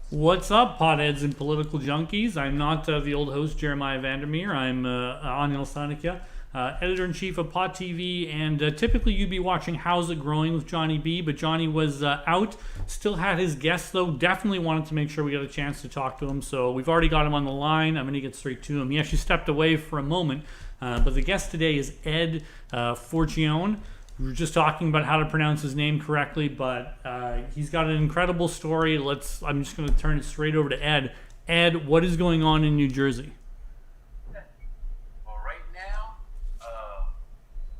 What's up, potheads and political junkies? I'm not the old host Jeremiah Vandermeer. I'm Anil Sthankiya, editor-in-chief of Pot TV, and typically you'd be watching How's It Growing with Johnny B, but Johnny was out, still had his guests though, definitely wanted to make sure we got a chance to talk to him, so we've already got him on the line. I'm going to get straight to him. He actually stepped away for a moment, but the guest today is Ed Forchion. We were just talking about how to pronounce his name correctly, but he's got an incredible story. I'm just going to turn it straight over to Ed. Ed, what is going on in New Jersey? Well, right now,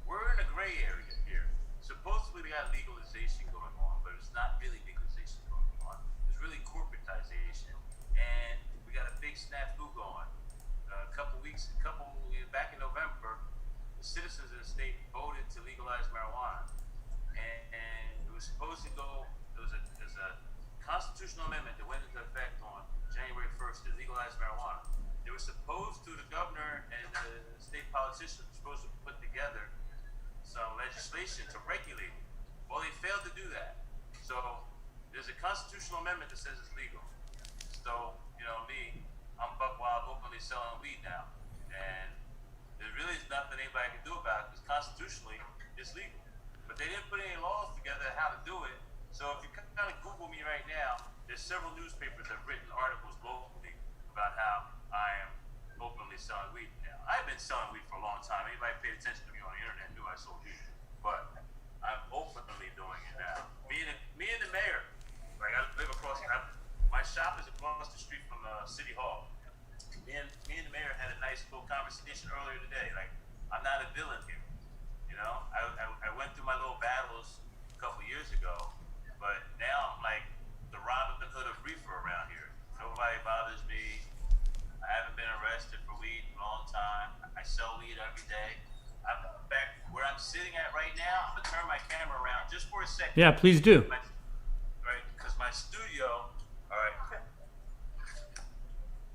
we're in a gray area here. Supposedly we got legalization going on, but it's not really legalization going on. It's really corporatization, and we got a big snafu going. Back in November, the citizens of the state voted to legalize marijuana, and it was supposed to go. There's a constitutional amendment that went into effect on January 1st to legalize marijuana. They were supposed to, the governor and the state politicians were supposed to put together some legislation to regulate it. Well, they failed to do that. So there's a constitutional amendment that says it's legal. So, me, I'm buck wild openly selling weed now. And there really is nothing anybody can do about it because constitutionally it's legal. But they didn't put any laws together how to do it. So if you kind of Google me right now, there's several newspapers that have written articles locally about how I am openly selling weed now. I've been selling weed for a long time. Anybody paid attention to me on the internet knew I sold weed. But I'm openly doing it now. Me and the mayor, like I live my shop is across the street from City Hall. Me and the mayor had a nice little conversation earlier today. Like, I'm not a villain here. I went through my little battles a couple years ago, but now I'm like the Robin Hood of reefer around here. Nobody bothers me. I haven't been arrested for weed in a long time. I sell weed every day. I'm back where I'm sitting at right now. I'm gonna turn my camera around just for a second. Yeah, please do. Right, because my studio. All right.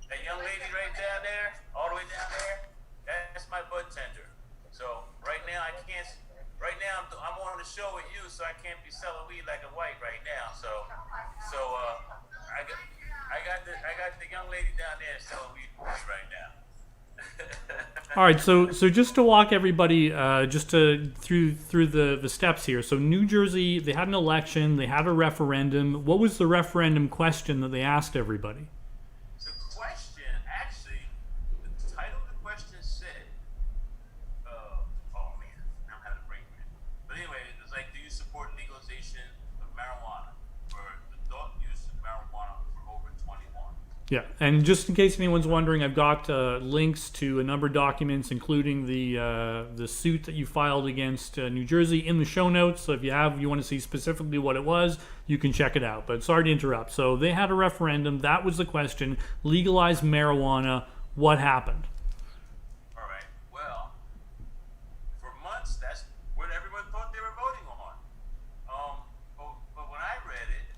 That young lady right down there, all the way down there, that's my bud tender. So right now I can't. Right now I'm on the show with you, so I can't be selling weed like a white right now. So I got the young lady down there selling weed for me right now. All right, so just to walk everybody through the steps here. So New Jersey, they had an election, they had a referendum. What was the referendum question that they asked everybody? The question, actually, the title of the question said, oh man, I'm having a brain drain. But anyway, it was like, do you support legalization of marijuana for adult use of marijuana for over 21? Yeah, and just in case anyone's wondering, I've got links to a number of documents, including the suit that you filed against New Jersey, in the show notes. So if you want to see specifically what it was, you can check it out. But sorry to interrupt. So they had a referendum. That was the question: legalize marijuana. What happened? All right. Well, for months, that's what everyone thought they were voting on. But when I read it,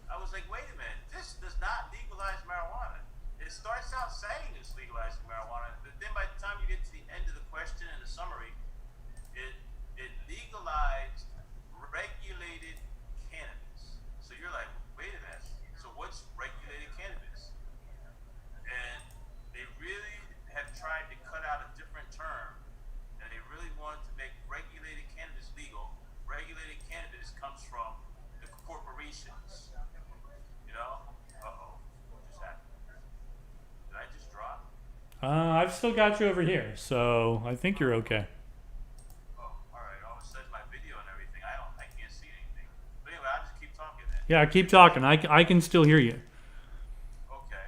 I was like, wait a minute, this does not legalize marijuana. It starts out saying it's legalizing marijuana, but then by the time you get to the end of the question and the summary, it legalized regulated cannabis. So you're like, wait a minute, so what's regulated cannabis? And they really have tried to cut out a different term, and they really wanted to make regulated cannabis legal. Regulated cannabis comes from the corporations. What just happened? Did I just drop? I've still got you over here, so I think you're okay. Oh, all right. All of a sudden, my video and everything, I can't see anything. But anyway, I'll just keep talking then. Yeah, keep talking. I can still hear you. Okay.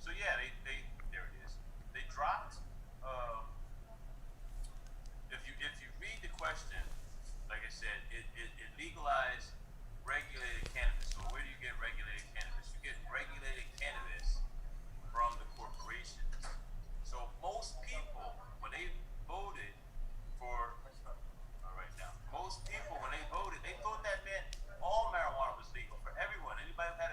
So yeah, they there it is. They dropped. If you read the question, like I said, it legalized regulated cannabis. So where do you get regulated cannabis? You get regulated cannabis from the corporations. So most people, when they voted for, all right now, most people when they voted, they thought that meant all marijuana was legal for everyone. Anybody who had a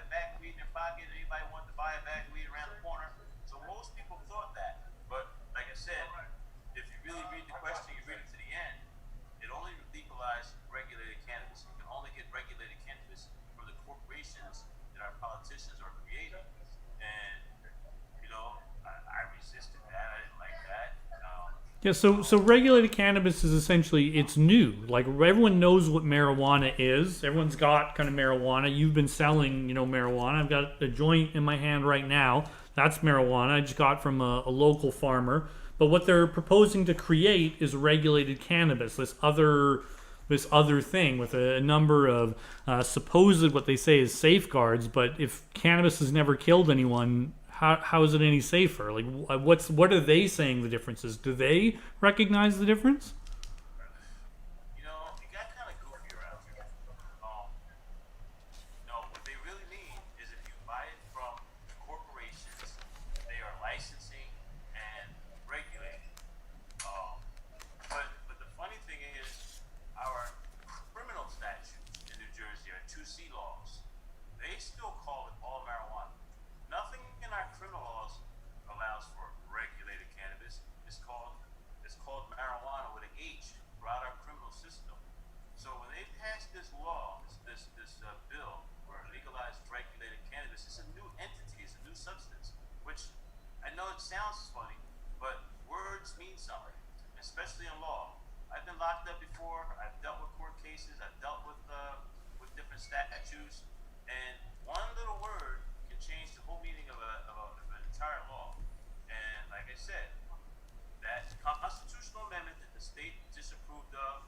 Yeah, so regulated cannabis is essentially it's new. Like everyone knows what marijuana is. Everyone's got kind of marijuana. You've been selling, marijuana. I've got a joint in my hand right now. That's marijuana. I just got from a local farmer. But what they're proposing to create is regulated cannabis. This other thing with a number of supposed what they say is safeguards. But if cannabis has never killed anyone, how is it any safer? Like, what are they saying the difference is? Do they recognize the difference? It got kind of goofy around here. No, what they really mean is if you buy it from corporations, they are licensing and regulating. Um, but the funny thing is, our criminal statutes in New Jersey are 2C laws. They still call it all marijuana. Nothing in our criminal laws allows for regulated cannabis. It's called marijuana with an H throughout our criminal system. So when they passed this law, this bill where legalized regulated cannabis, it's a new entity, it's a new substance. Which I know it sounds funny, but words mean something, especially in law. I've been locked up before. I've dealt with court cases. I've dealt with different statutes, and one little word can change the whole meaning of an entire law. And like I said, that constitutional amendment that the state disapproved of,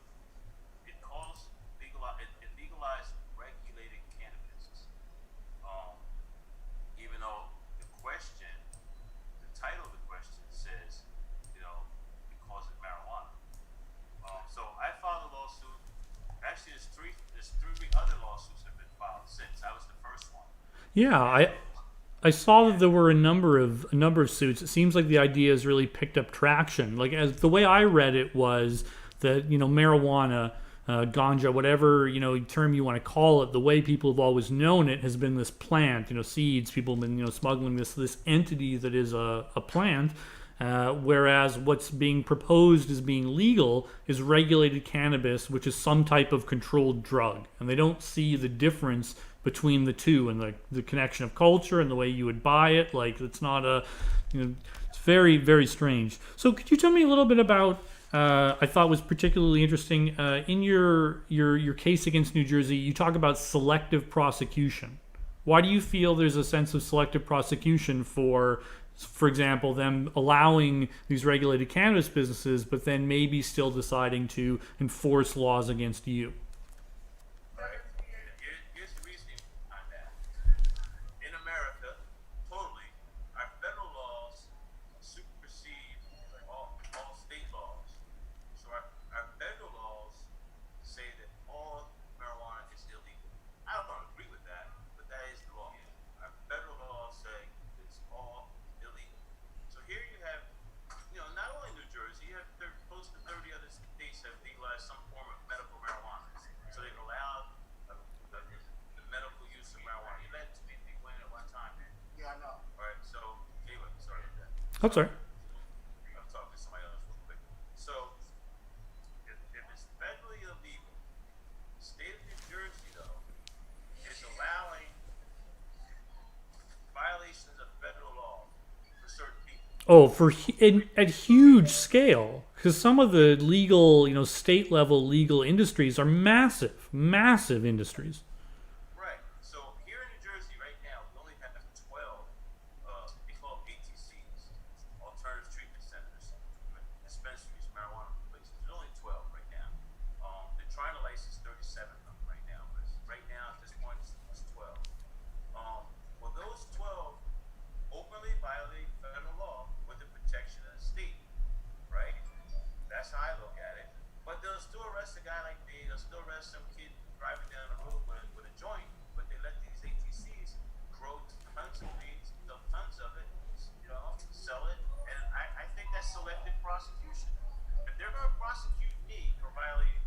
it legalized regulated cannabis. Even though the title of the question says, it calls it marijuana. So I filed a lawsuit. Actually, there's three other lawsuits that have been filed since. I was the first one. Yeah, I saw that there were a number of suits. It seems like the idea has really picked up traction. Like as the way I read it was that marijuana, ganja, whatever term you want to call it, the way people have always known it has been this plant. Seeds. People have been smuggling this entity that is a plant. Whereas what's being proposed as being legal is regulated cannabis, which is some type of controlled drug, and they don't see the difference between the two and the connection of culture and the way you would buy it. Like it's not it's very, very strange. So could you tell me a little bit about I thought was particularly interesting in your case against New Jersey, you talk about selective prosecution. Why do you feel there's a sense of selective prosecution for example, them allowing these regulated cannabis businesses, but then maybe still deciding to enforce laws against you? Here's the reasoning behind that. In America, totally, our federal laws supersede all state laws. So our federal laws say that all marijuana is illegal. I don't agree with that, but that is the law. Our federal laws say it's all illegal. So here you have, not only New Jersey, you have close to 30 other states that have legalized some form of medical marijuana. So they've allowed the medical use of marijuana. You let too many people in at one time, man. Yeah, I know. All right. So anyway, sorry about that. That's all right. I'm talking to somebody else real quick. So if it's federally illegal, the state of New Jersey though is allowing violations of federal law for certain people. Oh, at huge scale, because some of the legal, state level legal industries are massive, massive industries. Right. So here in New Jersey right now, we only have 12, they call them ATCs, alternative treatment centers, dispensaries, marijuana places. There's only 12 right now. They're trying to license 37 of them right now, but right now at this point it's 12. Well, those 12 openly violate federal law with the protection of the state, right? That's how I look at it. But they'll still arrest a guy like me. They'll still arrest some kid driving down the road with a joint. But they let these ATCs grow tons of weed, tons of it, sell it. And I think that's selective prosecution. If they're going to prosecute me for violating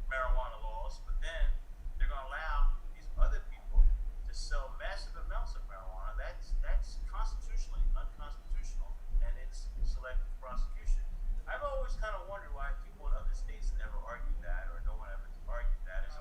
marijuana laws, but then they're going to allow these other people to sell massive amounts of marijuana, that's constitutionally unconstitutional, and it's selective prosecution. I've always kind of wondered why people in other states never argued that, or no one ever argued that. It's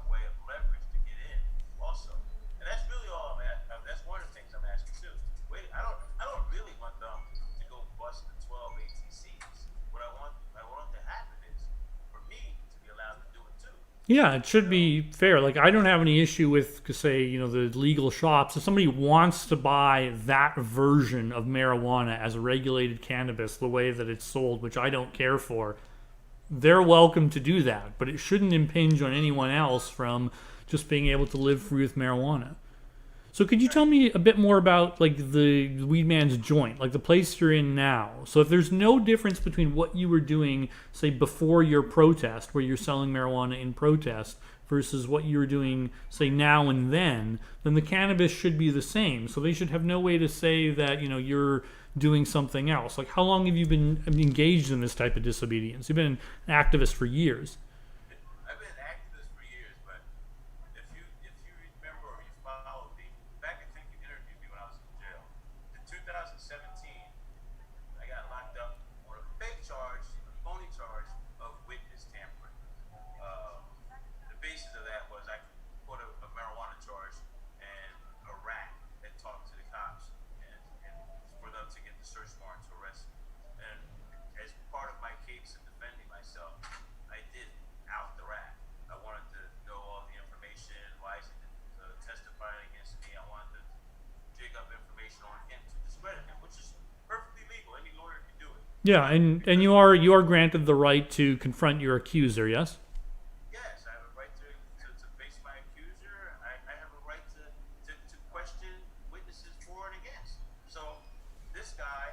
Yeah, it should be fair. Like, I don't have any issue with, say, the legal shops. If somebody wants to buy that version of marijuana as a regulated cannabis, the way that it's sold, which I don't care for, they're welcome to do that. But it shouldn't impinge on anyone else from just being able to live free with marijuana. So could you tell me a bit more about like the Weedman's joint, like the place you're in now? So if there's no difference between what you were doing, say before your protest, where you're selling marijuana in protest, versus what you were doing, say now and then the cannabis should be the same. So they should have no way to say that you're doing something else. Like how long have you been engaged in this type of disobedience? You've been an activist for years. I've been an activist for years, but if you remember or you follow me, back I think you interviewed me when I was in jail. In 2017, I got locked up on a fake charge, a phony charge of witness tampering. Uh, the basis of that was I put a marijuana charge and a rat had talked to the cops and for them to get the search warrant to arrest me. And as part of my case in defending myself, I did out the rat. I wanted to know all the information, why is he testifying against me. I wanted to dig up information on him to discredit him, which is perfectly legal. Any lawyer can do it. Yeah, and you are granted the right to confront your accuser. Yes. Yes, I have a right to face my accuser. I have a right to question witnesses for and against. So this guy,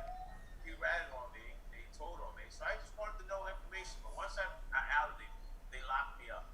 he ratted on me, he told on me. So I just wanted to know information. But once I outed him, they locked me up.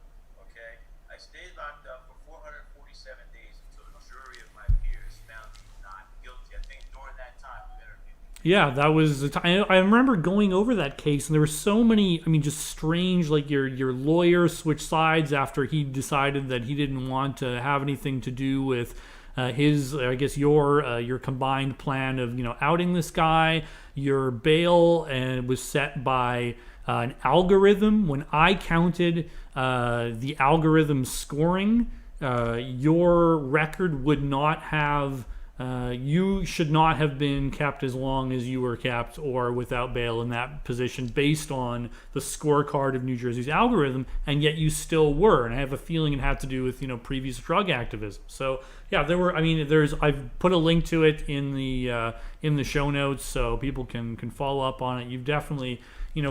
Okay? I stayed locked up for 447 days until the jury of my peers found me not guilty. I think during that time you interviewed me. Yeah, that was the time. I remember going over that case, and there were so many. I mean, just strange. Like your lawyer switched sides after he decided that he didn't want to have anything to do with his. I guess your combined plan of outing this guy. Your bail and was set by an algorithm. When I counted the algorithm scoring, your record would not have. You should not have been kept as long as you were kept or without bail in that position based on the scorecard of New Jersey's algorithm, and yet you still were. And I have a feeling it had to do with previous drug activism. So yeah, there were. I mean, I've put a link to it in the show notes so people can follow up on it. You've definitely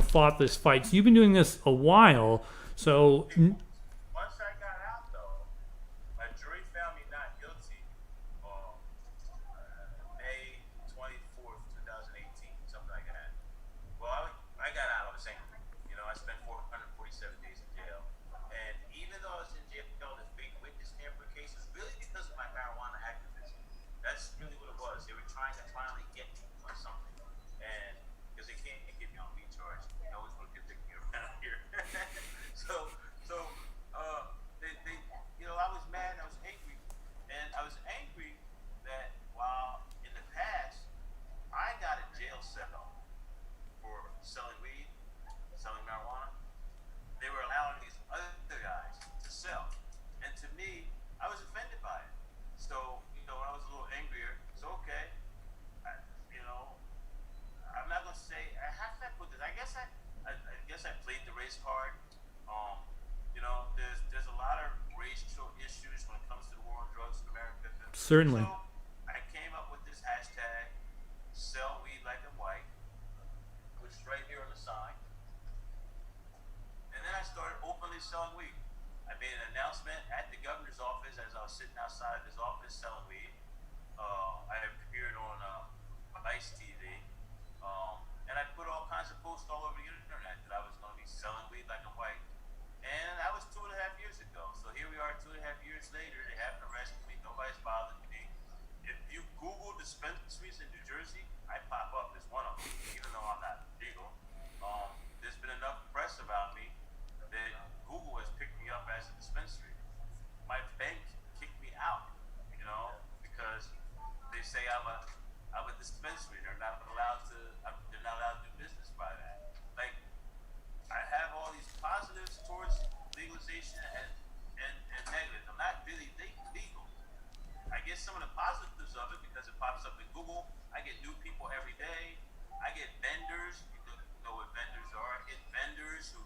fought this fight. So you've been doing this a while. So. Once I got out, though, a jury found me not guilty on May 24th, 2018, something like that. Well, I got out. I was angry. I spent 447 days in jail. And even though I was in jail, the fake witness tamper case was really because of my marijuana activism. That's really what it was. They were trying to finally get me on something. And because they can't get me on weed charge, they always want to get me around here. so, so, they, I was mad. I was angry, and I was angry that while in the past I got a jail cell for selling weed, selling marijuana, they were allowing these other guys to sell, and to me, I was offended by it. So, when I was a little angrier, so okay, I'm not gonna say how can I put this. I guess I played the race card. There's a lot of racial issues when it comes to the war on drugs in America. Certainly. So I came up with this hashtag, sell weed like I'm white, which is right here on the sign. And then I started openly selling weed. I made an announcement at the governor's office as I was sitting outside of his office selling weed. I appeared on Vice TV. And I put all kinds of posts all over the internet that I was going to be selling weed like I'm white. And that was 2.5 years ago. So here we are 2.5 years later. They haven't arrested me. Nobody's bothered me. If you Google dispensaries in New Jersey, I pop up as one of them, even though I'm not legal. There's been enough press about me that Google has picked me up as a dispensary. My bank kicked me out, because they say I'm a dispensary. They're not allowed to do business by that. Like, I have all these positives towards legalization and negatives. I'm not really legal. I get some of the positives of it because it pops up in Google. I get new people every day. I get vendors. You know what vendors are. I get vendors who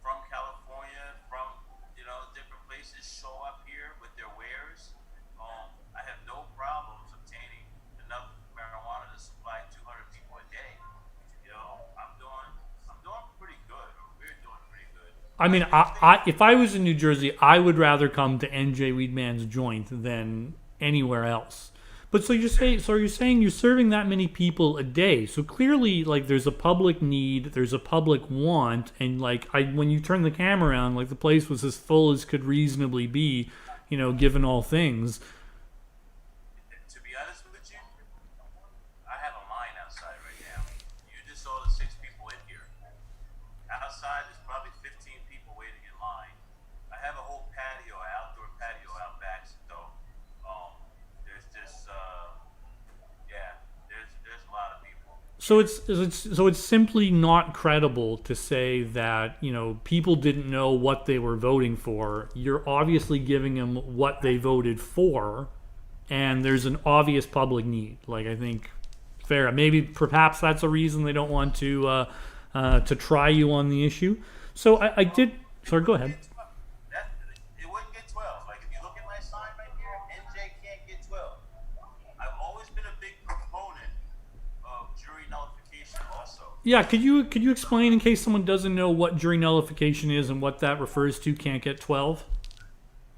from California, from I mean, if I was in New Jersey, I would rather come to NJWeedman's joint than anywhere else. But so you're saying you're serving that many people a day. So clearly, like, there's a public need, there's a public want, and like, when you turn the camera around, like, the place was as full as could reasonably be, given all things. To be honest with you, I have a line outside right now. You just saw the 6 people in here. Outside, there's probably 15 people waiting in line. I have a whole patio, an outdoor patio out back, so there's just yeah, there's a lot of people. So it's simply not credible to say that people didn't know what they were voting for. You're obviously giving them what they voted for, and there's an obvious public need. Like, I think fair. Maybe perhaps that's a reason they don't want to try you on the issue. So I did. Sorry, go ahead. It wouldn't get 12. Like, if you look at my sign right here, NJ can't get 12. I've always been a big proponent of jury nullification also. Yeah, could you explain, in case someone doesn't know, what jury nullification is and what that refers to? Can't get 12.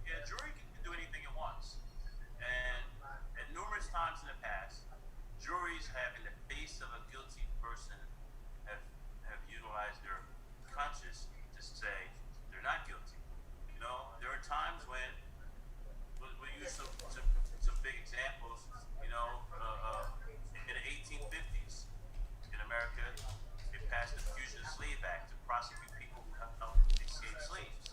Yeah, a jury can do anything it wants. And at numerous times in the past, juries have, in the face of a guilty person, have utilized their conscience to say they're not guilty. There are times when we use some big examples. In the 1850s in America, they passed the Fugitive Slave Act to prosecute people who helped escape slaves.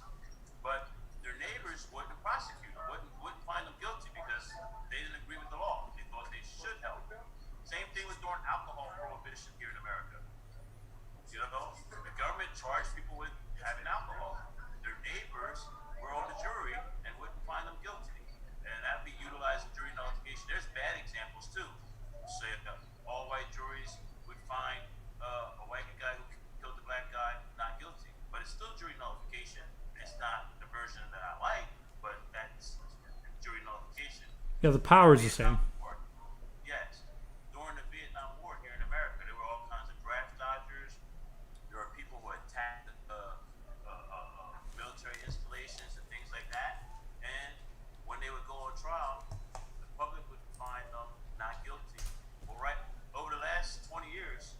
But their neighbors wouldn't prosecute them, wouldn't find them guilty because they didn't agree with the law. They thought they should help. Same thing with during alcohol prohibition here in America. The government charged people with having alcohol. Their neighbors were on the jury and wouldn't find them guilty. And that'd be utilized in jury nullification. There's bad examples too. Say all white juries would find a white guy who killed the black guy not guilty. But it's still jury nullification. It's not the version that I like, but that's jury nullification. Yeah, the power is the same. Yes. During the Vietnam War here in America, there were all kinds of draft dodgers. There were people who attacked military installations and things like that. And when they would go on trial, the public would find them not guilty. Well, right over the last 20 years,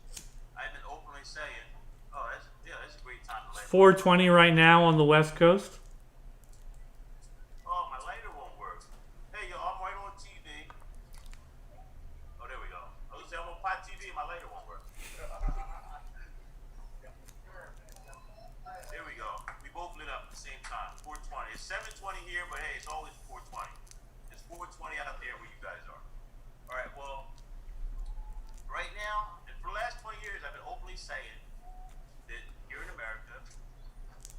I've been openly saying, "Oh, that's a great time to let." 4:20 right now on the West Coast. Oh, my lighter won't work. Hey, yo, I'm right on TV. Oh, there we go. I was saying I'm on pot TV and my lighter won't work. There we go. We both lit up at the same time. 4:20. It's 7:20 here, but hey, it's always 4:20. It's 4:20 out there where you guys are. All right. Well, right now, and for the last 20 years, I've been openly saying that here in America,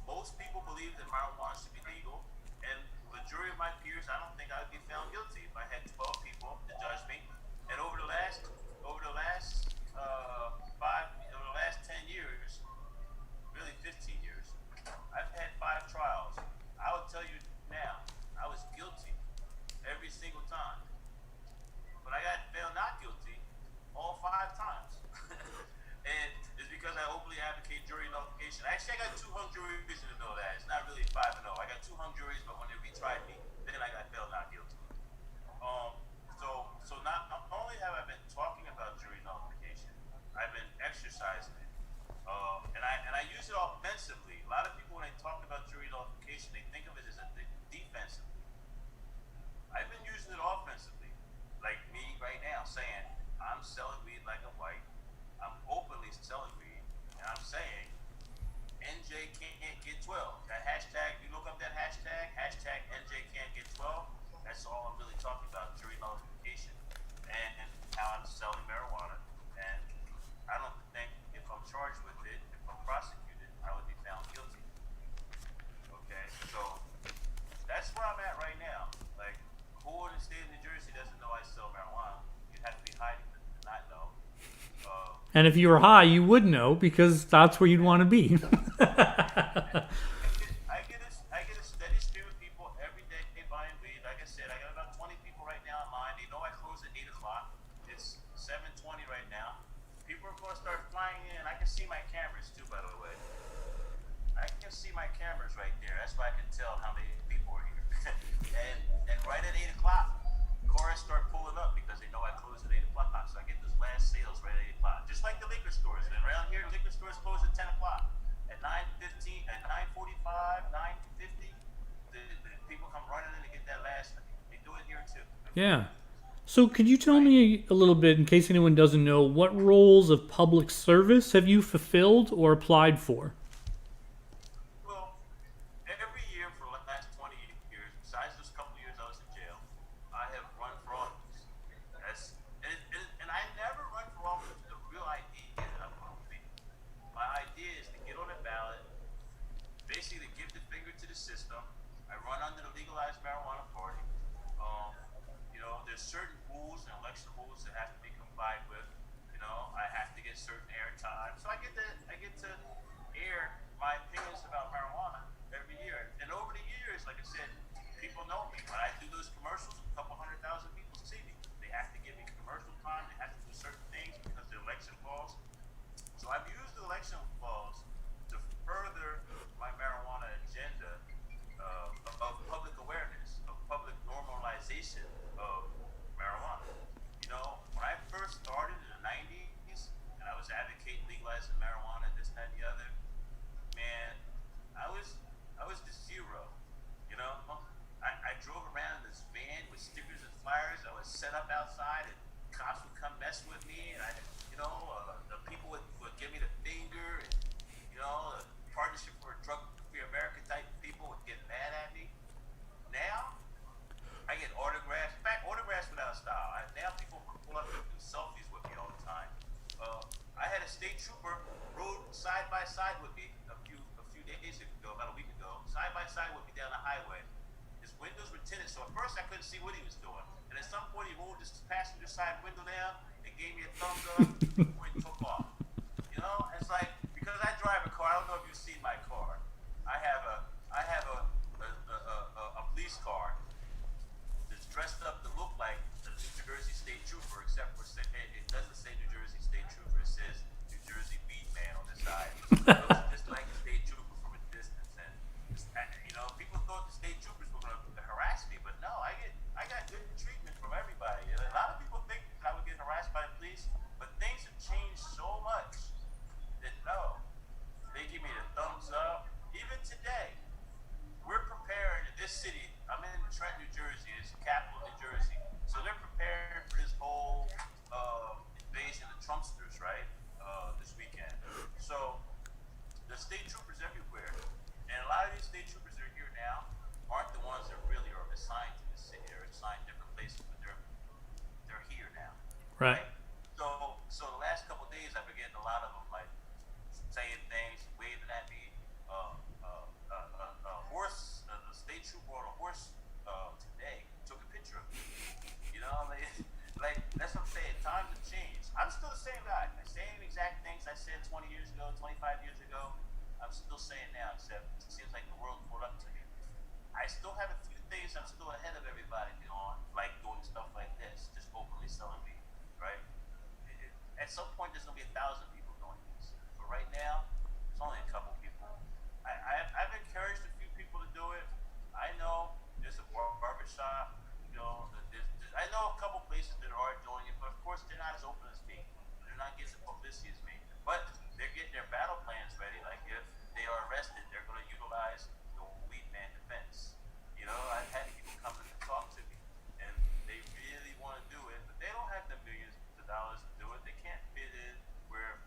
most people believe that marijuana should be legal, and the majority of my peers, I don't think I would be found guilty if I had 12 people to judge me. And over the last 10 years, really 15 years, I've had 5 trials. I would tell you now, I was guilty every single time, but I got found not guilty all 5 times. And it's because I openly advocate jury nullification. Actually, I got 2 hung juries in the middle of that. It's not really 5-0. I got 2 hung juries, but when they retried me, then I got found not guilty. So not only have I been talking about jury nullification, I've been exercising it. And I use it offensively. A lot of people, when they talk about jury nullification, they think of it as a defensive. I've been using it offensively, like me right now, saying I'm selling weed like a white. I'm openly selling weed, and I'm saying NJ can't get 12. That hashtag, you look up that hashtag NJ can't get 12. That's all I'm really talking about, jury nullification, and how I'm selling marijuana. And I don't think if I'm charged with it, if I'm prosecuted, I would be found guilty. Okay, so that's where I'm at right now. Like, who in the state of New Jersey doesn't know I sell marijuana? You'd have to be hiding to not know. And if you were high, you would know, because that's where you'd want to be. I get a steady stream of people every day buying weed. Like I said, I got about 20 people right now in line. They know I close at 8 o'clock. It's 7:20 right now. People are going to start flying in. I can see my cameras too, by the way. I can can see my cameras right there. That's why I can tell how many people are here. and right at 8 o'clock, cars start pulling up because they know I close at 8 o'clock. So I get those last sales right at 8 o'clock. Just like the liquor stores. And around here, liquor stores close at 10 o'clock. At 9:15, at 9:45, 9:50, the people come running in to get that last. They do it here too. Yeah. So could you tell me a little bit, in case anyone doesn't know, what roles of public service have you fulfilled or applied for? Well, every year for the last 20 years, besides those couple years I was in jail, I have run for office. And I never run for office with the real idea that I'm going to be. My idea is to get on a ballot, basically to give the finger to the system. I run under the legalized marijuana party. There's certain rules and election rules that have to be complied with. I have to get certain air time. So I get to air my opinions about marijuana every year. And over the years, like I said, people know me. When I do those commercials, a couple 100,000 people see me. They have to give me commercial time. They have to do certain things because of the election laws. So I've used the election laws to further my marijuana agenda of public awareness, of public normalization of marijuana. When I first started in the 90s and I was advocating legalizing marijuana, this, that, and the other, man, I was the zero. I drove around in this van with stickers and flyers. I was set up outside and cops would come mess with me, and the people would give me the finger, and the Partnership for Drug-Free America type people would get mad at me. Now I get autographs. In fact, autographs without style. Now people pull up and do selfies with me all the time. I had a state trooper rode side by side with me a few days ago, about a week ago, side by side with me down the highway. His windows were tinted, so at first I couldn't see what he was doing. And at some point he rolled his passenger side window down and gave me a thumbs up before he took off. It's like, because I drive a car, I don't know if you've seen my car. I have a police car that's dressed up to look like the New Jersey State Trooper, except for it doesn't say New Jersey State Trooper. It says New Jersey Weedman on the side. It looks just like a state trooper from a distance. And people thought the state troopers were going to harass me, but no, I got good treatment from everybody. A lot of people think I would get harassed by the police, but things have changed so much that no, they give me the thumbs up. Even today, we're preparing in this city. I'm in Trent, New Jersey. It's the capital of New Jersey. So they're preparing for this whole invasion of Trumpsters, right? This weekend. So the state troopers everywhere, and a lot of these state troopers that are here now aren't the ones that really are assigned to the city. They're assigned different places, but they're here now. Right. So the last couple of days, I've been getting a lot of them like saying things, waving at me. The state trooper on a horse today took a picture of me. Like that's what I'm saying. Times have changed. I'm still the same guy. The same exact things I said 20 years ago, 25 years ago. I'm still saying now, except it seems like the world caught up to me. I still have a few things I'm still ahead of everybody on, like doing stuff like this, just openly selling weed, right? At some point, there's gonna be 1,000 people doing this, but right now, it's only a couple people. I've encouraged a few people to do it. I know there's a barbershop, I know a couple places that are doing it, but of course they're not as open as me. They're not getting the publicity as me, but they're getting their battle plans ready. Like if they are arrested, they're going to utilize the Weedman defense. I've had people come in and talk to me, and they really want to do it, but they don't have the millions of dollars to do it. They can't fit in where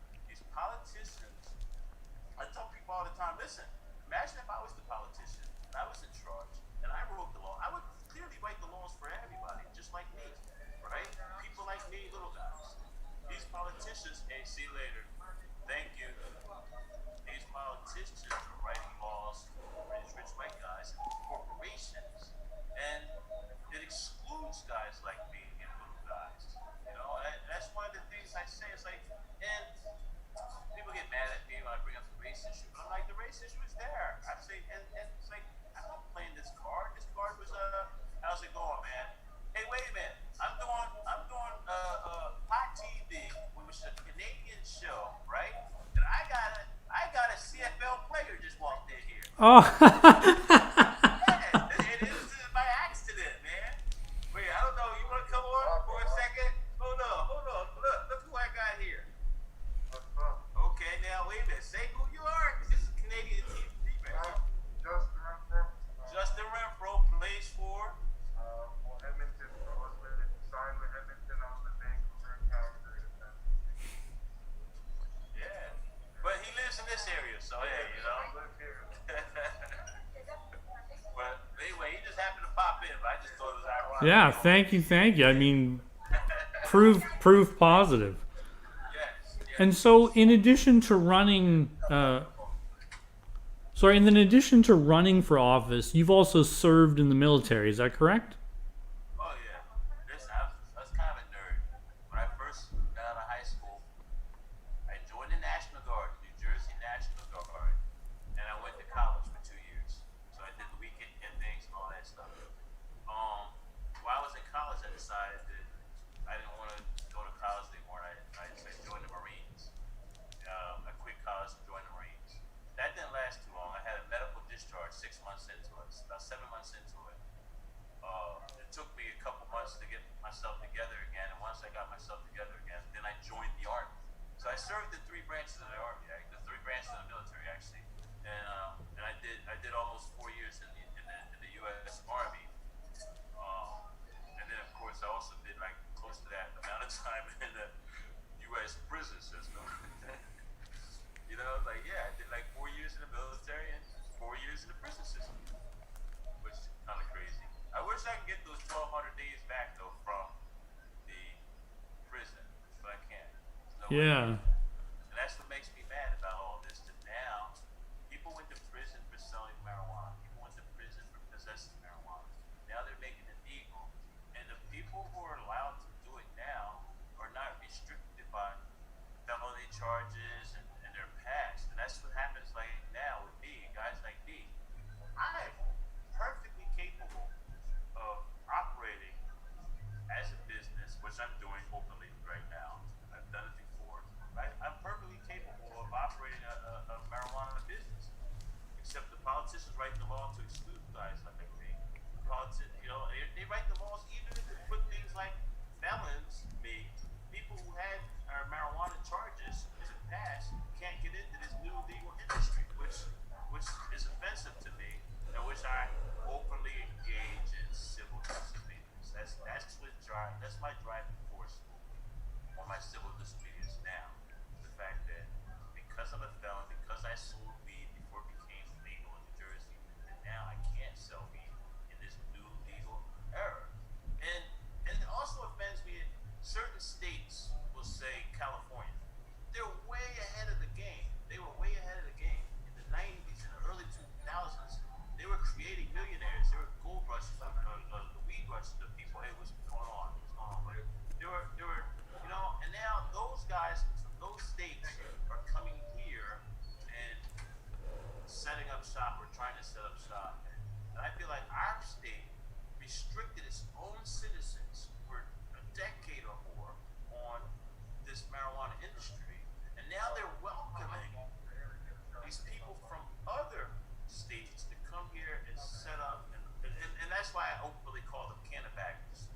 Oh, Yes, and this is by accident, man. Wait, I don't know. You want to come on for a second? Hold on, hold on. Look who I got here. Okay, now wait a minute. Say who you are, 'cause this is Canadian TV, right? Justin Renfro plays for. Edmonton. I was signed with Edmonton on the Vancouver Calgary defense. Yeah, but he lives in this area, so yeah, you know. I live here. But anyway, he just happened to pop in, but I just thought it was ironic. yeah. Thank you, thank you. I mean, proof positive. Yes, yes. And so, in addition to running, and in addition to running for office, you've also served in the military. Is that correct? Oh yeah. Listen, I was kind of a nerd. When I first got out of high school, I joined the National Guard, New Jersey National Guard, and I went to college for 2 years. So I did the weekend things and all that stuff. While I was in college, I decided that I didn't want to go to college anymore. I joined the Marines. I quit college and joined the Marines. That didn't last too long. I had a medical discharge 6 months into it, about 7 months into it. It took me a couple months to get myself together again, and once I got myself together again, then I joined the Army. So I served in 3 branches of the Army, the 3 branches of the military actually, and I did almost 4 years in the U.S. Army, and then of course I also did like close to that amount of time in the U.S. prison system. You know, like yeah, I did like 4 years in the military and 4 years in the prison system, which is kind of crazy. I wish I could get those 1,200 days back though from the prison, but I can't. There's no way. Yeah. And that's what makes me mad about all this. That now people went to prison for selling marijuana. People went to prison for possessing marijuana. Now they're making it legal, and the people who are allowed to do it now are not restricted by felony charges and their past. And that's what happens like now with me, guys like me. I'm perfectly capable of operating as a business, which I'm doing openly right now. I've done it before. I'm perfectly capable of operating a marijuana business. Except the politicians write the law to exclude guys like me. Politicians, you know, they write the laws even to put things like felons, me, people who had marijuana charges in the past can't get into this new legal industry, which is offensive to me, and which I openly engage in civil disobedience. That's my driving force on my civil disobedience now. The fact that because I'm a felon, because I sold weed before it became legal in New Jersey, and now I can't sell weed in this new legal era. And it also offends me that certain states will say California. They're way ahead of the game. They were way ahead of the game. In the 90s and the early 2000s, they were creating millionaires. They were gold rushes, the weed rushes of people. Hey, what's going on? What's going on? But they were, you know, and now those guys from those states are coming here and setting up shop or trying to set up shop. And I feel like our state restricted its own citizens for a decade or more on this marijuana industry, and now they're welcoming these people from other states to come here and set up, and that's why I openly call them cannabackers.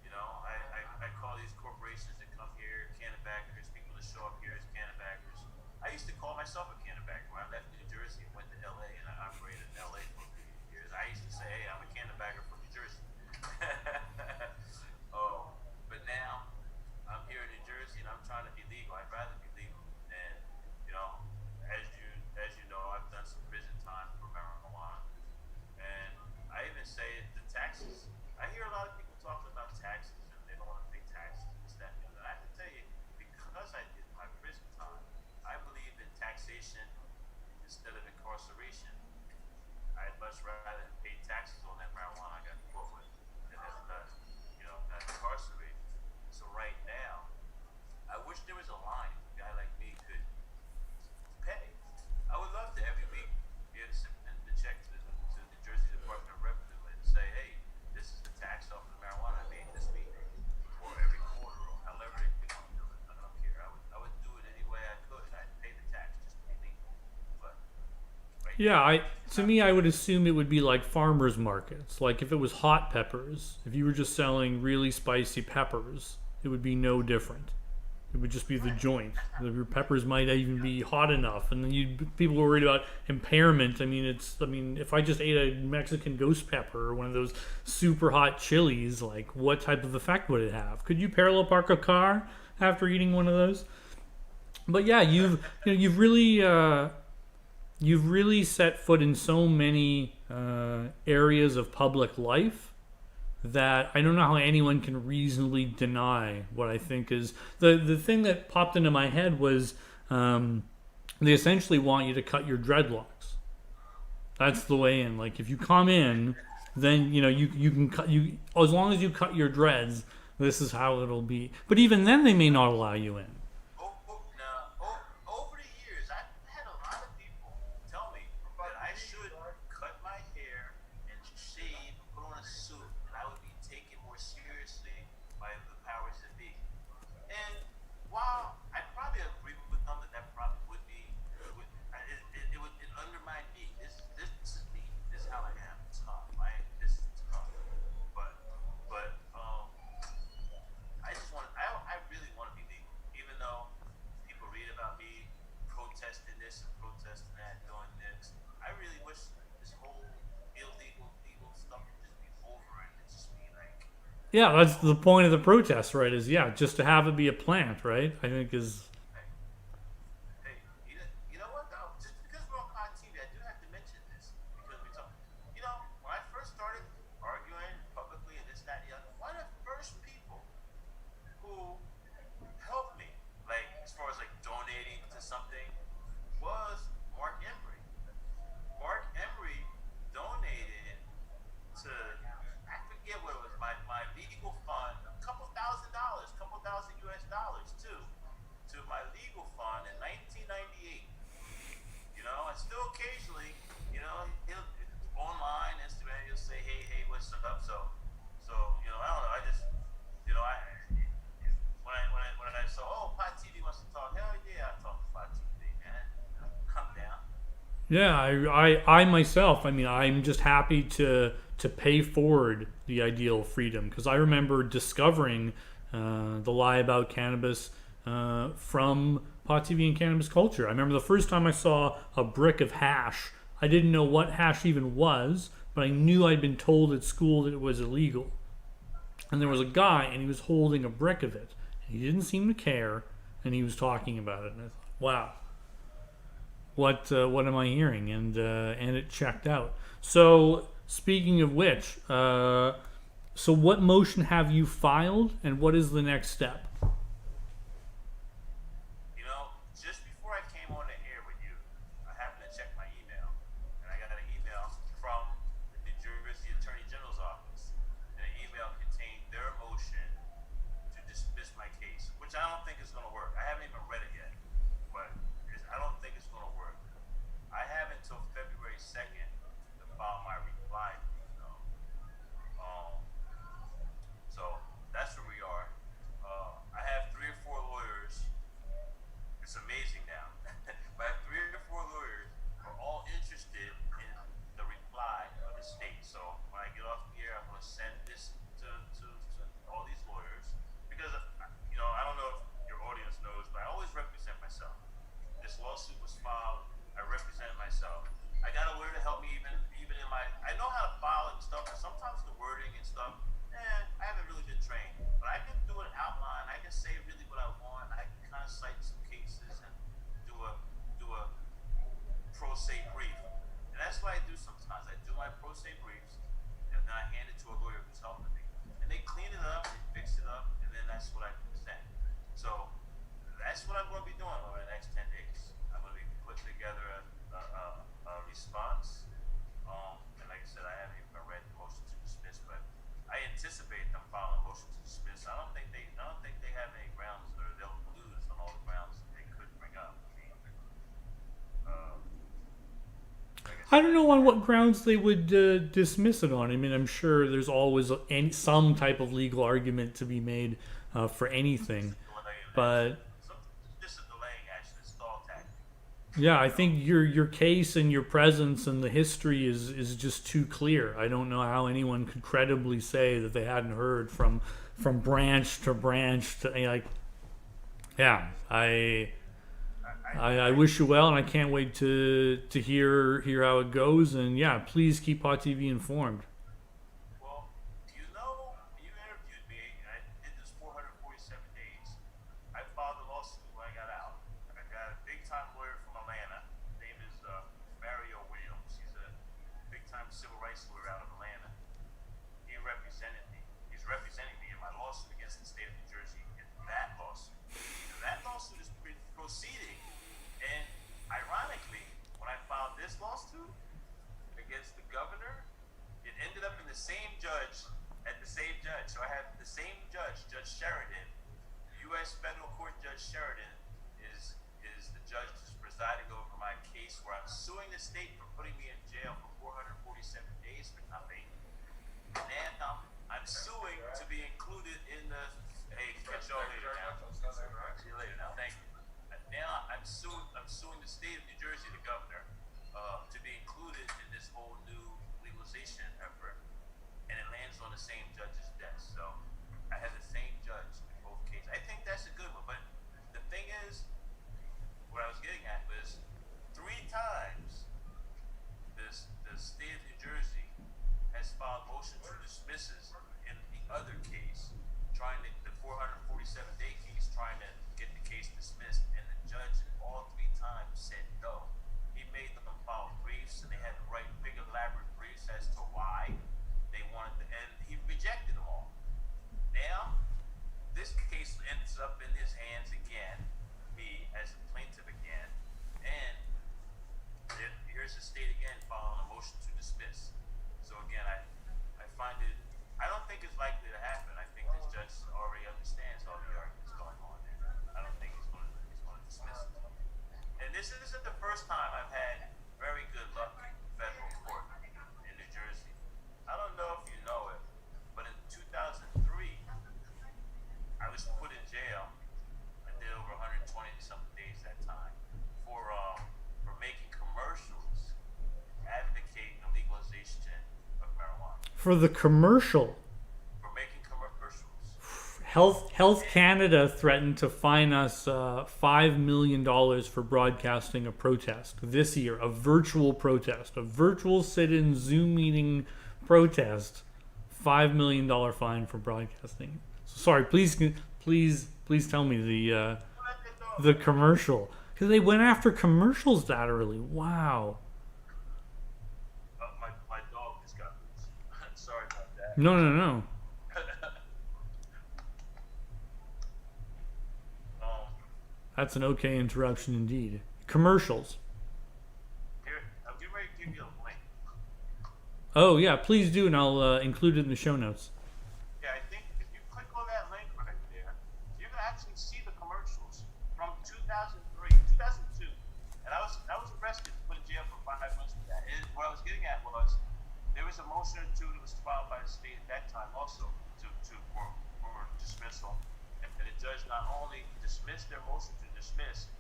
You know, I call these corporations that come here cannabackers, people that show up here as cannabackers. I used to call myself a cannabacker when I left New Jersey and went to LA, and I operated in LA for a few years. I used to say, hey, I'm a cannabacker from New Jersey. Oh, but now I'm here in New Jersey and I'm trying to be legal. I'd rather be legal. And you know, as you know, I've done some prison time for marijuana. And I even say the taxes. I hear a lot of people talking about taxes and they don't want to pay taxes and this, that, and the other. I have to tell you, because I did my prison time, I believe in taxation instead of incarceration. I'd much rather pay taxes on that marijuana I got caught with than have got incarcerated. So right now, I wish there was a line a guy like me could pay. I would love to every week be able to send the check to the Jersey Department of Revenue and say, hey, this is the tax off the marijuana I made this week, or every quarter, or however they want to do it. I don't care. I would do it any way I could. I'd pay the tax just to be legal. But right Yeah, now, To me, I would assume it would be like farmers markets. Like if it was hot peppers, if you were just selling really spicy peppers, it would be no different. It would just be the joint. Your peppers might even be hot enough, and then people were worried about impairment. I mean, if I just ate a Mexican ghost pepper or one of those super hot chilies, like what type of effect would it have? Could you parallel park a car after eating one of those? But yeah, you've really set foot in so many areas of public life that I don't know how anyone can reasonably deny what I think is the thing that popped into my head was they essentially want you to cut your dreadlocks. That's the way in. Like if you come in, then you can cut you as long as you cut your dreads. This is how it'll be. But even then, they may not allow you in. Over the years, I've had a lot of people tell me that I should cut my hair and shave and put on a suit, and I would be taken more seriously by the powers that be. And while I probably agree with them that probably would be, it would undermine me. This is me. This is how I am. It's tough. This is tough. But I really want to be legal, even though people read about me protesting this and protesting that, doing this. I really wish this whole illegal legal stuff would just be over and it just be like. Yeah, that's the point of the protest, right? Is just to have it be a plant, right? I think is. Hey, you know what though? Just because we're on Pod TV, I do have to mention this because we talk. When I first started arguing publicly and this, that, and the other, one of the first people who helped me, like as far as like donating to something, was Mark Emery. Mark Emery donated to, I forget what it was, my legal fund, a couple thousand US dollars to my legal fund in 1998. And still occasionally, he'll online, Instagram, he'll say, hey, what's up? So, I don't know, I just, when I saw, Pod TV wants to talk, hell yeah, I talk to Pod TV, man. Come down. Yeah, I myself, I mean, I'm just happy to pay forward the ideal of freedom because I remember discovering the lie about cannabis from Pot TV and Cannabis Culture. I remember the first time I saw a brick of hash. I didn't know what hash even was, but I knew I'd been told at school that it was illegal. And there was a guy, and he was holding a brick of it. He didn't seem to care, and he was talking about it. And I thought, wow, what am I hearing? And it checked out. So speaking of which, so what motion have you filed, and what is the next step? Just before I came on the air with you, I happened to check my email, and I got an email from the New Jersey Attorney General's office. And the email contained their motion to dismiss my case, which I don't think is going to work. I haven't even read it yet, but I don't think it's going to work. I have until February 2nd to file my reply. So that's where we are. I have 3 or 4 lawyers. It's amazing now. But I have 3 or 4 lawyers who are all interested in the reply of the state. So when I get off the air, I'm going to send this to all these lawyers because I don't know if your audience knows, but I always represent myself. This lawsuit was filed. I represent myself. I got a lawyer to help me even in my. I know how to file and stuff, but sometimes the wording and stuff, I haven't really been trained. But I can do an outline. I can say really what I want. I can kind of cite some cases and do a pro se brief. And that's what I do sometimes. I do my pro se briefs, and then I hand it to a lawyer who's helping me. And they clean it up, they fix it up, and then that's what I present. So that's what I'm going to be doing over the next 10 days. I'm going to be putting together a response. And like I said, I haven't even read the motion to dismiss, but I anticipate them filing a motion to dismiss. I don't think they have any grounds, or they'll lose on all the grounds that they could bring up. I don't know on what grounds they would dismiss it on. I mean, I'm sure there's always some type of legal argument to be made for anything, but Just a delaying action, a stall tactic. Yeah, I think your case and your presence and the history is just too clear. I don't know how anyone could credibly say that they hadn't heard from branch to branch to like. Yeah, I wish you well, and I can't wait to hear how it goes. And yeah, please keep Pot TV informed. Well, you interviewed me, and I did this 447 days. I filed a lawsuit when I got out. I got a big time lawyer from Atlanta. His name is Mario Williams. He's a big time civil rights lawyer out of Atlanta. He represented me. He's representing me in my lawsuit against the state of New Jersey in that lawsuit. And that lawsuit is proceeding. And ironically, when I filed this lawsuit against the governor, it ended up in the same judge at the same judge. So I have the same judge, Judge Sheridan, U.S. Federal Court Judge Sheridan is the judge who's presiding over my case where I'm suing the state for putting me in jail for 447 days for nothing. And I'm suing to be included in the. Hey, catch y'all later now. See you later now. Thank you. Now I'm suing the state of New Jersey, the governor, to be included in this whole new legalization effort, and it lands on the same judge's desk. So I had the same judge in both cases. I think that's a good one. But the thing is, what I was getting at was 3 times the state of New Jersey has filed motion to dismisses in the other case, trying to the 447-day case, trying to get the case dismissed, and the judge all 3 times said no. He made them file briefs, and they had to write big elaborate briefs as to why they wanted to, and he rejected them all. Now, this case ends up in his hands again, me as a plaintiff again, and here's the state again filing a motion to dismiss. So again, I find it, I don't think it's likely to happen. I think this judge already understands all the arguments going on there. I don't think he's going to dismiss it. And this isn't the first time I've had very good luck in federal court in New Jersey. I don't know if you know it, but in 2003, I was put in jail. I did over 120 something days that time for making commercials advocating the legalization of marijuana. For the commercial. For making commercials. Health Canada threatened to fine us $5 million for broadcasting a protest this year, a virtual protest, a virtual sit-in Zoom meeting protest, $5 million fine for broadcasting. So, sorry, please tell me the commercial, because they went after commercials that early. Wow. My dog just got loose. Sorry about that. No. That's an okay interruption indeed. Commercials. Here, I'm getting ready to give you a link. Oh yeah, please do, and I'll include it in the show notes. Yeah, I think if you click on that link right there, you can actually see the commercials from 2003, 2002. And I was arrested, put in jail for 5 months for that. And what I was getting at was there was a motion or two that was filed by the state at that time also for dismissal. And the judge not only dismissed their motion to dismiss,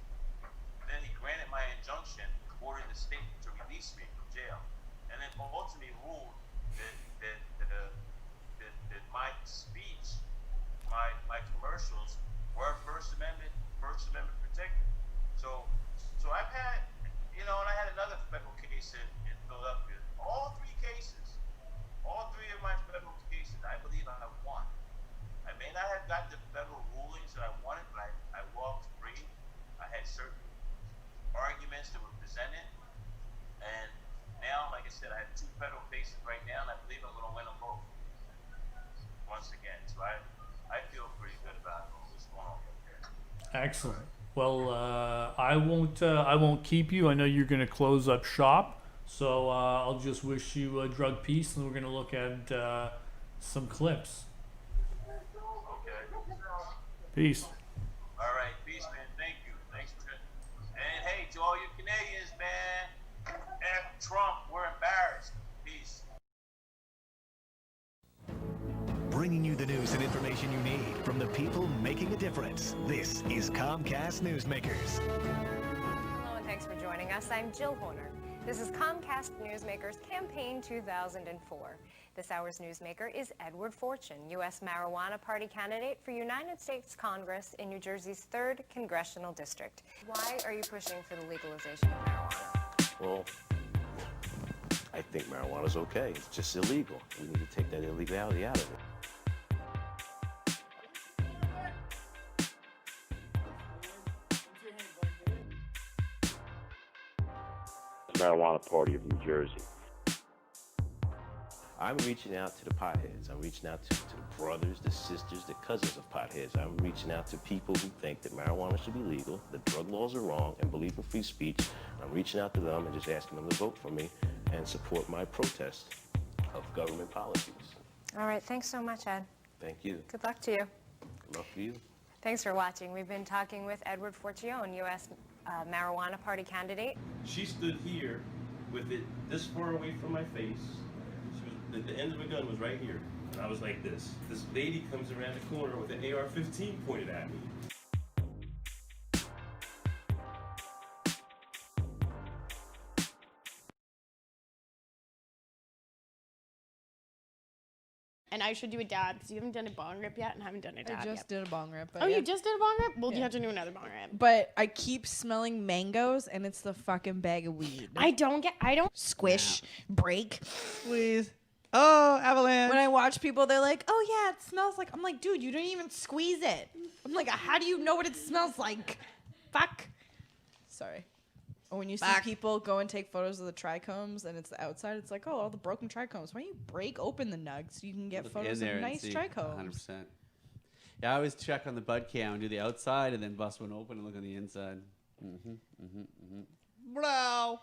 then he granted my injunction, ordering the state to release me from jail, and then ultimately ruled that my speech, my commercials were First Amendment protected. So I've had, and I had another federal case in Philadelphia. All 3 of my federal cases, I believe I won. I may not have got the federal rulings that I wanted, but I walked free. I had certain arguments that were presented, and now, like I said, I have 2 federal cases right now, and I believe I'm going to win them both once again. So I feel pretty good about what's going on there. Excellent. Well, I won't keep you. I know you're going to close up shop, so I'll just wish you drug peace, and we're going to look at some clips. Peace. All right, peace, man. Thank you. Thanks for it. And hey, to all you Canadians, man, F Trump, we're embarrassed. Peace. Bringing you the news and information you need from the people making a difference. This is Comcast Newsmakers. Hello, and thanks for joining us, I'm Jill Horner. This is Comcast Newsmakers Campaign 2004. This hour's newsmaker is Edward Forchion, U.S. Marijuana Party candidate for United States Congress in New Jersey's 3rd Congressional District. Why are you pushing for the legalization of marijuana? Well, I think marijuana's okay. It's just illegal. We need to take that illegality out of it. Marijuana Party of New Jersey. I'm reaching out to the potheads. I'm reaching out to the brothers, the sisters, the cousins of potheads. I'm reaching out to people who think that marijuana should be legal, that drug laws are wrong, and believe in free speech. I'm reaching out to them and just asking them to vote for me and support my protest of government policies. All right, thanks so much, Ed. Thank you. Good luck to you. Good luck for you. Thanks for watching. We've been talking with Edward Forchion, U.S. Marijuana Party candidate. She stood here with it this far away from my face. The end of the gun was right here, and I was like this. This lady comes around the corner with an AR-15 pointed at me. And I should do a dab because you haven't done a bong rip yet and haven't done a dab I just did a bong rip. But Oh, yeah. you just did a bong rip? Well, Yeah. you have to do another bong rip. But I keep smelling mangoes, and it's the fucking bag of weed. I don't Squish, break. Please. Oh, avalanche. When I watch people, they're like, "Oh yeah, it smells like." I'm like, "Dude, you didn't even squeeze it." I'm like, "How do you know what it smells like?" Fuck. Sorry. Or when you see people go and take photos of the trichomes and it's the outside, it's like, "Oh, all the broken trichomes." Why don't you break open the nugs so you can get photos of nice trichomes? 100%. Yeah, I always check on the bud cam, do the outside, and then bust one open and look on the inside. Bro. Alright,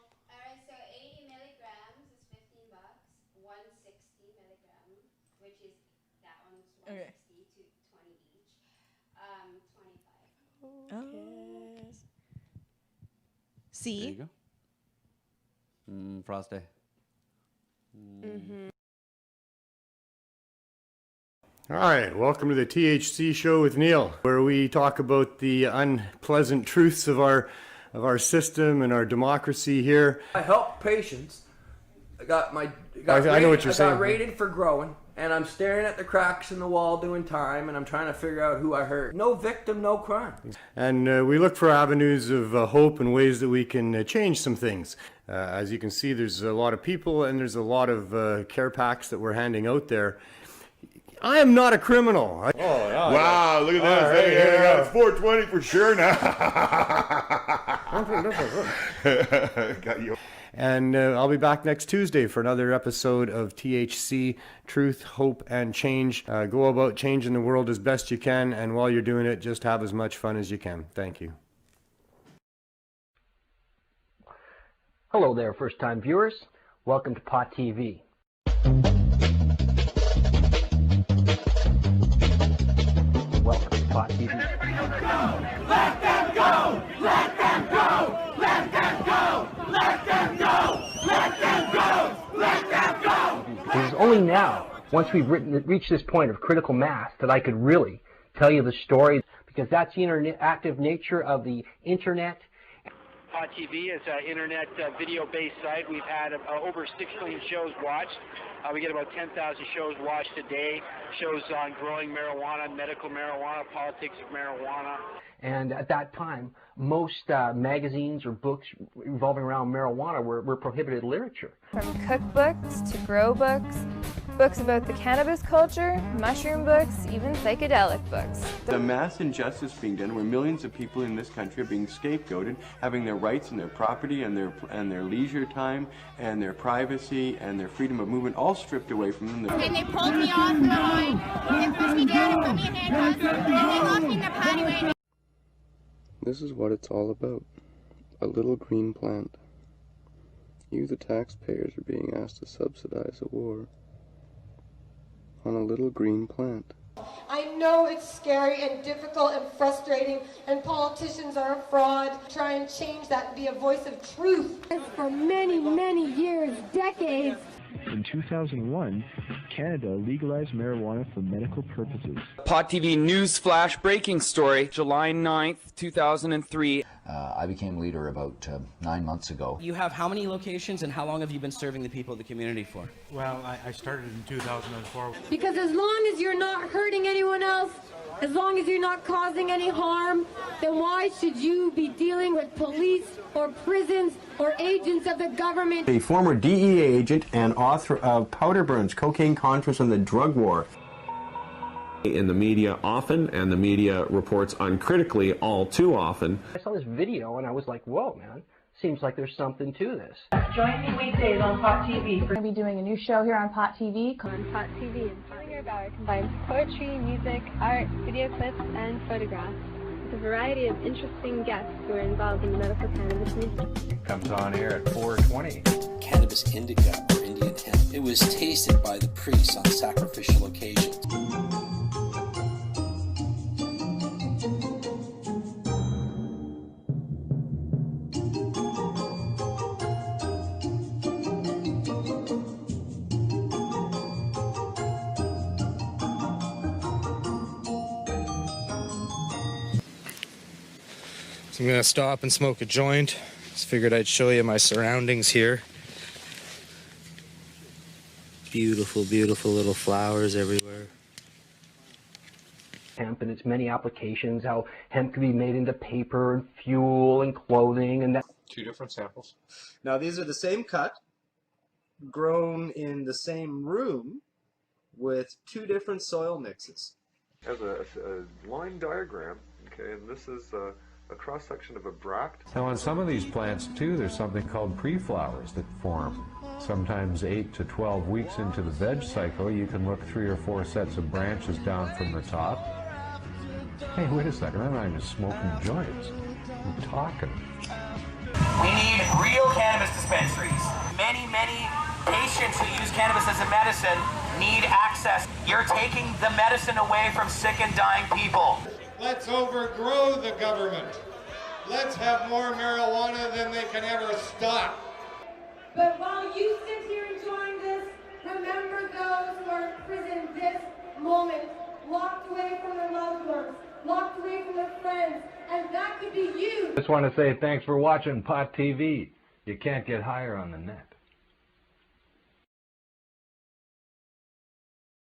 so 80 milligrams is $15. 160 milligram, which is that one's 160 to 20 each. 25. Oh. Yes. See? There you go. Frosty. All right, welcome to the THC show with Neil, where we talk about the unpleasant truths of our system and our democracy here. I help patients. I know what you're saying. I got rated for growing, and I'm staring at the cracks in the wall doing time, and I'm trying to figure out who I hurt. No victim, no crime. And we look for avenues of hope and ways that we can change some things. As you can see, there's a lot of people, and there's a lot of care packs that we're handing out there. I am not a criminal. Wow, look at this. Right, yeah, it's 420 for sure now. Got you. And I'll be back next Tuesday for another episode of THC, Truth, Hope, and Change. Go about changing the world as best you can, and while you're doing it, just have as much fun as you can. Thank you. Hello there, first-time viewers. Welcome to Pot TV. Welcome to Pot TV. Let them go! Let them go! Let them go! Let them go! Let them go! Let them go! It is only now, once we've reached this point of critical mass, that I could really tell you the story, because that's the interactive nature of the internet. Pot TV is an internet video-based site. We've had over 6 million shows watched. We get about 10,000 shows watched a day. Shows on growing marijuana, medical marijuana, politics of marijuana. And at that time, most magazines or books revolving around marijuana were prohibited literature. From cookbooks to grow books, books about the cannabis culture, mushroom books, even psychedelic books. The mass injustice being done where millions of people in this country are being scapegoated, having their rights and their property and their leisure time and their privacy and their freedom of movement all stripped away from them. And they pulled me off from behind, and pushed me down and put me in handcuffs, and they locked me in the patio. This is what it's all about. A little green plant. You, the taxpayers, are being asked to subsidize a war on a little green plant. I know it's scary and difficult and frustrating, and politicians are a fraud. Try and change that and be a voice of truth. For many, many years, decades. In 2001, Canada legalized marijuana for medical purposes. Pot TV news flash breaking story, July 9th, 2003. I became leader about 9 months ago. You have how many locations, and how long have you been serving the people of the community for? Well, I started in 2004. Because as long as you're not hurting anyone else, as long as you're not causing any harm, then why should you be dealing with police or prisons or agents of the government? A former DEA agent and author of Powder Burns, Cocaine Contras and the Drug War. In the media often, and the media reports uncritically all too often. I saw this video and I was like, whoa, man, seems like there's something to this. Join me weekdays on Pot TV. We're going to be doing a new show here on Pot TV. On Pot TV and Pot Hour combines poetry, music, art, video clips, and photographs with a variety of interesting guests who are involved in the medical cannabis movement. It comes on air at 4:20. Cannabis indica, or Indian hemp. It was tasted by the priests on sacrificial occasions. So I'm gonna stop and smoke a joint. Just figured I'd show you my surroundings here. Beautiful, beautiful little flowers everywhere. Hemp and its many applications, how hemp can be made into paper and fuel and clothing and that. 2 different samples. Now these are the same cut, grown in the same room with 2 different soil mixes. As a line diagram, okay, and this is a cross-section of a bract. Now on some of these plants too, there's something called pre-flowers that form. Sometimes 8 to 12 weeks into the veg cycle, you can look 3 or 4 sets of branches down from the top. Hey, wait a second, I'm not even smoking joints. I'm talking. We need real cannabis dispensaries. Many patients who use cannabis as a medicine need access. You're taking the medicine away from sick and dying people. Let's overgrow the government. Let's have more marijuana than they can ever stop. But while you sit here enjoying this, remember those who are in prison this moment, locked away from their loved ones, locked away from their friends, and that could be you. Just want to say thanks for watching Pot TV. You can't get higher on the net.